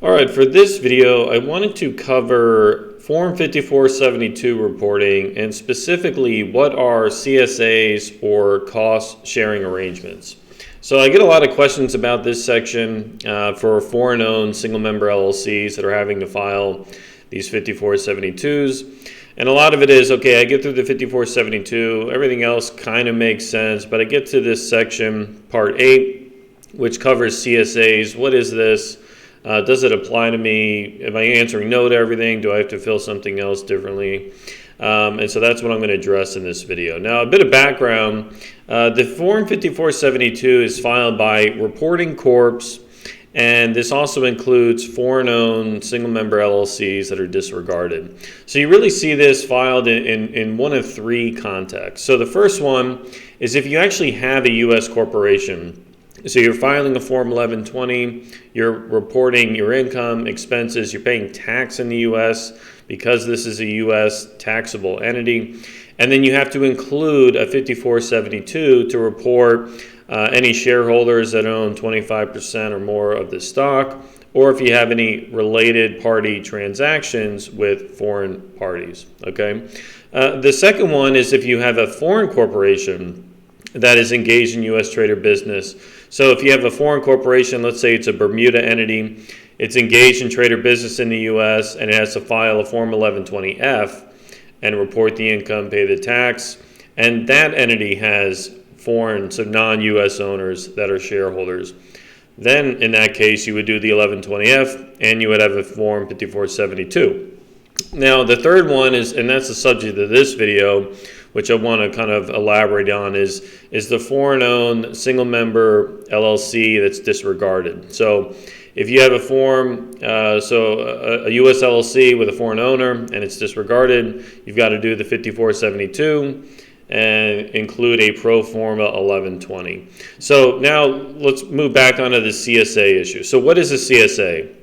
All right, for this video, I wanted to cover Form 5472 reporting and specifically what are CSAs or cost sharing arrangements. So I get a lot of questions about this section for foreign-owned single-member LLCs that are having to file these 5472s. And a lot of it is, okay, I get through the 5472, everything else kind of makes sense, but I get to this section, Part 8, which covers CSAs. What is this? Does it apply to me? Am I answering no to everything? Do I have to fill something else differently? And so that's what I'm going to address in this video. Now, a bit of background. The Form 5472 is filed by reporting corps, and this also includes foreign-owned single-member LLCs that are disregarded. So you really see this filed in one of three contexts. So the first one is if you actually have a U.S. corporation. So you're filing a Form 1120, you're reporting your income, expenses, you're paying tax in the U.S. because this is a U.S. taxable entity. And then you have to include a 5472 to report any shareholders that own 25% or more of the stock, or if you have any related party transactions with foreign parties, okay? The second one is if you have a foreign corporation that is engaged in U.S. trade or business. So if you have a foreign corporation, let's say it's a Bermuda entity, it's engaged in trade or business in the U.S. and it has to file a Form 1120-F and report the income, pay the tax, and that entity has foreign, so non-U.S. owners that are shareholders. Then in that case, you would do the 1120-F and you would have a Form 5472. Now the third one is, and that's the subject of this video, which I want to kind of elaborate on, is the foreign-owned single-member LLC that's disregarded. So if you have a form, a U.S. LLC with a foreign owner and it's disregarded, you've got to do the 5472 and include a pro forma 1120. So now let's move back onto the CSA issue. So what is a CSA?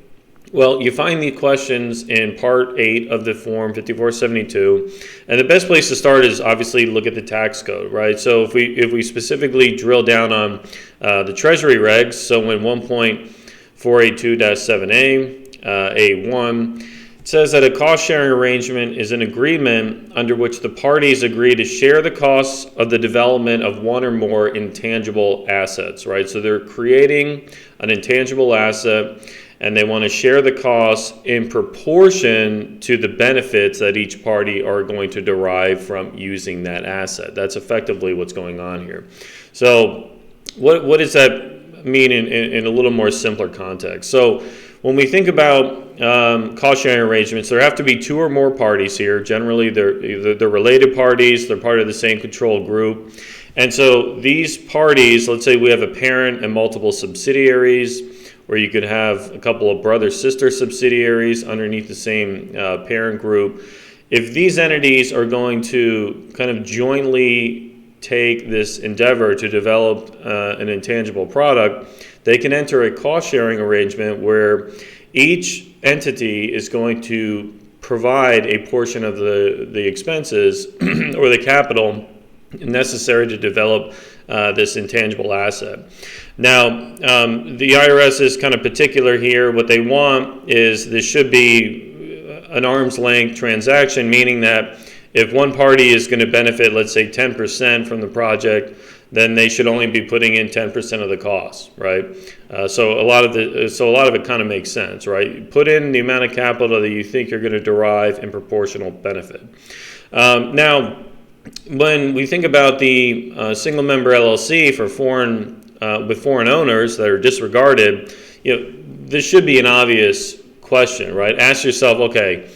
Well, you find the questions in Part 8 of the Form 5472, and the best place to start is obviously look at the tax code, right? So if we specifically drill down on the Treasury regs, so in 1.482-7A, A1, it says that a cost-sharing arrangement is an agreement under which the parties agree to share the costs of the development of one or more intangible assets, right? So they're creating an intangible asset, and they want to share the costs in proportion to the benefits that each party are going to derive from using that asset. That's effectively what's going on here. So what does that mean in a little more simpler context? So when we think about cost-sharing arrangements, there have to be two or more parties here. Generally, they're related parties. They're part of the same control group. And so these parties, let's say we have a parent and multiple subsidiaries, or you could have a couple of brother-sister subsidiaries underneath the same parent group. If these entities are going to kind of jointly take this endeavor to develop an intangible product, they can enter a cost-sharing arrangement where each entity is going to provide a portion of the expenses or the capital necessary to develop this intangible asset. Now, the IRS is kind of particular here. What they want is this should be an arm's length transaction, meaning that if one party is going to benefit, let's say 10% from the project, then they should only be putting in 10% of the cost, right? So a lot of it kind of makes sense, right? Put in the amount of capital that you think you're going to derive in proportional benefit. Now, when we think about the single-member LLC for with foreign owners that are disregarded, this should be an obvious question, right? Ask yourself, okay,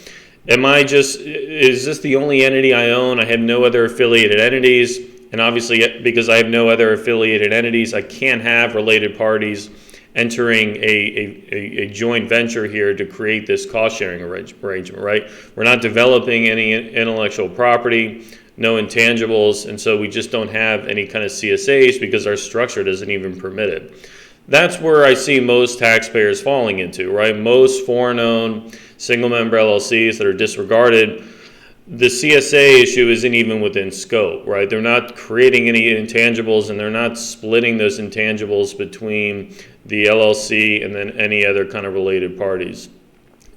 is this the only entity I own? I have no other affiliated entities, and obviously because I have no other affiliated entities, I can't have related parties entering a joint venture here to create this cost-sharing arrangement, right? We're not developing any intellectual property, no intangibles, and so we just don't have any kind of CSAs because our structure doesn't even permit it. That's where I see most taxpayers falling into, right? Most foreign-owned single-member LLCs that are disregarded, the CSA issue isn't even within scope, right? They're not creating any intangibles, and they're not splitting those intangibles between the LLC, and then any other kind of related parties.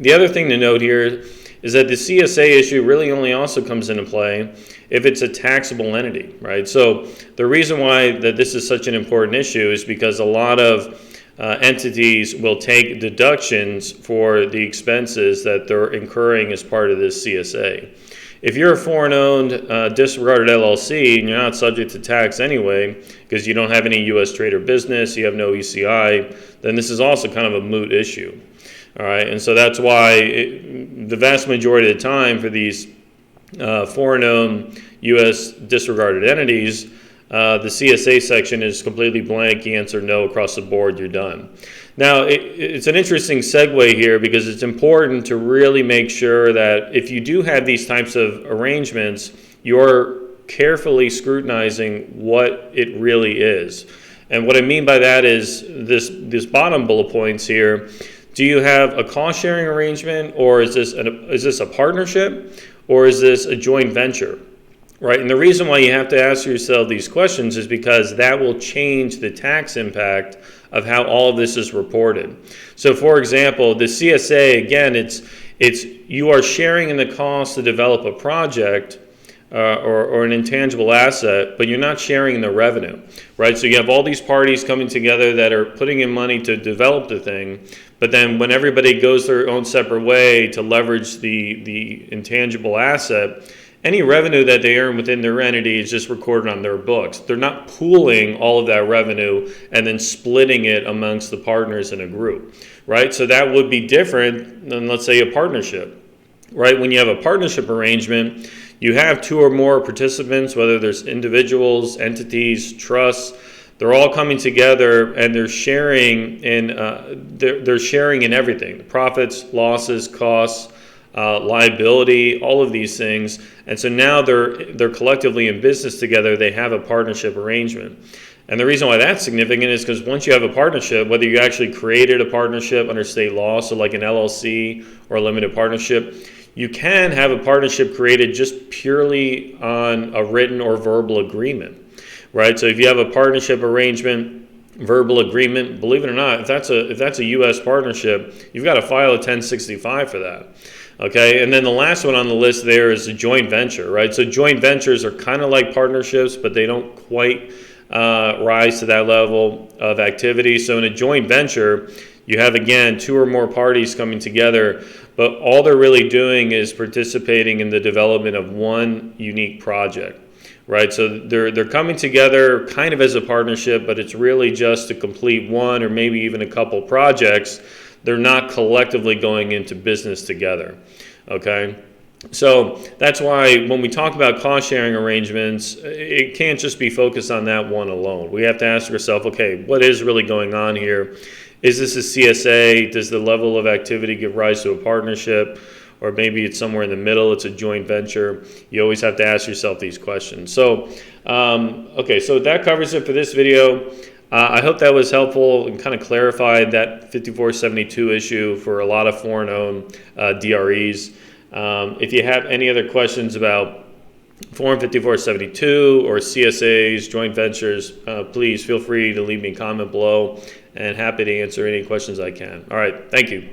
The other thing to note here is that the CSA issue really only also comes into play if it's a taxable entity, right? So the reason why that this is such an important issue is because a lot of entities will take deductions for the expenses that they're incurring as part of this CSA. If you're a foreign-owned, disregarded LLC and you're not subject to tax anyway because you don't have any U.S. trade or business, you have no ECI, then this is also kind of a moot issue. All right, and so that's why the vast majority of the time for these foreign-owned U.S. disregarded entities, the CSA section is completely blank. You answer no across the board, you're done. Now, it's an interesting segue here because it's important to really make sure that if you do have these types of arrangements, you're carefully scrutinizing what it really is. And what I mean by that is this bottom bullet points here. Do you have a cost-sharing arrangement, or is this a partnership, or is this a joint venture? Right, and the reason why you have to ask yourself these questions is because that will change the tax impact of how all of this is reported. So, for example, the CSA, again, it's you are sharing in the cost to develop a project or an intangible asset, but you're not sharing in the revenue, right? So you have all these parties coming together that are putting in money to develop the thing, but then when everybody goes their own separate way to leverage the intangible asset, any revenue that they earn within their entity is just recorded on their books. They're not pooling all of that revenue and then splitting it amongst the partners in a group, right? So that would be different than, let's say, a partnership, right? When you have a partnership arrangement, you have two or more participants, whether there's individuals, entities, trusts. They're all coming together and they're sharing in everything: the profits, losses, costs, liability, all of these things. And so now they're collectively in business together. They have a partnership arrangement. And the reason why that's significant is because once you have a partnership, whether you actually created a partnership under state law, so like an LLC or a limited partnership, you can have a partnership created just purely on a written or verbal agreement, right? So if you have a partnership arrangement, verbal agreement, believe it or not, if that's a U.S. partnership, you've got to file a 1065 for that. Okay, and then the last one on the list there is a joint venture, right? So joint ventures are kind of like partnerships, but they don't quite rise to that level of activity. So in a joint venture, you have, again, two or more parties coming together, but all they're really doing is participating in the development of one unique project, right? So they're coming together kind of as a partnership, but it's really just to complete one or maybe even a couple projects. They're not collectively going into business together, okay? So that's why when we talk about cost-sharing arrangements, it can't just be focused on that one alone. We have to ask ourselves, okay, what is really going on here? Is this a CSA? Does the level of activity give rise to a partnership? Or maybe it's somewhere in the middle, it's a joint venture. You always have to ask yourself these questions. So, okay, so that covers it for this video. I hope that was helpful and kind of clarified that 5472 issue for a lot of foreign-owned DREs. If you have any other questions about Form 5472 or CSAs, joint ventures, please feel free to leave me a comment below, and happy to answer any questions I can. All right, thank you.